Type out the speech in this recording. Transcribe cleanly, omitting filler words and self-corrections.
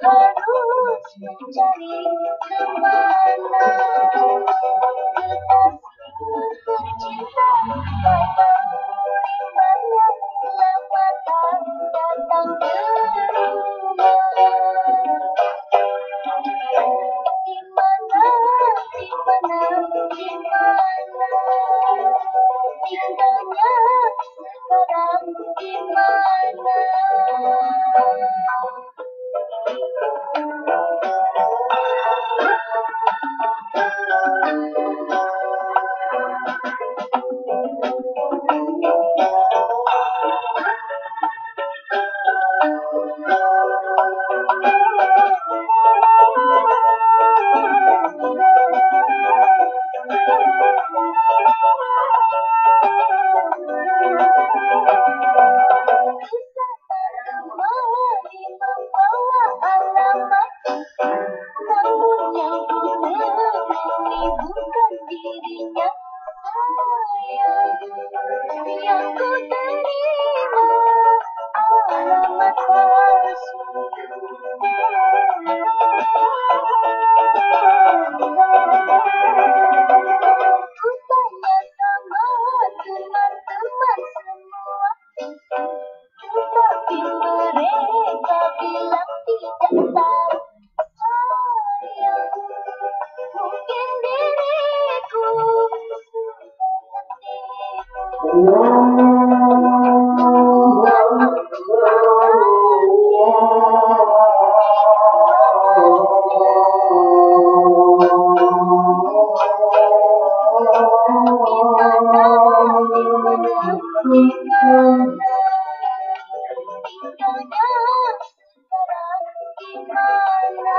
Harus mencari kemana tercinta atau rimanya lama tak datang ke rumah. Di mana, di mana, di mana tinggalnya sekarang, di mana? Bukan dirinya yang ku terima alamat palsu. Ku tanya sama teman-teman semua, tetapi mereka bilang tidak tahu. Sayang, mungkin diriku sudah tinggalnya sekarang di mana?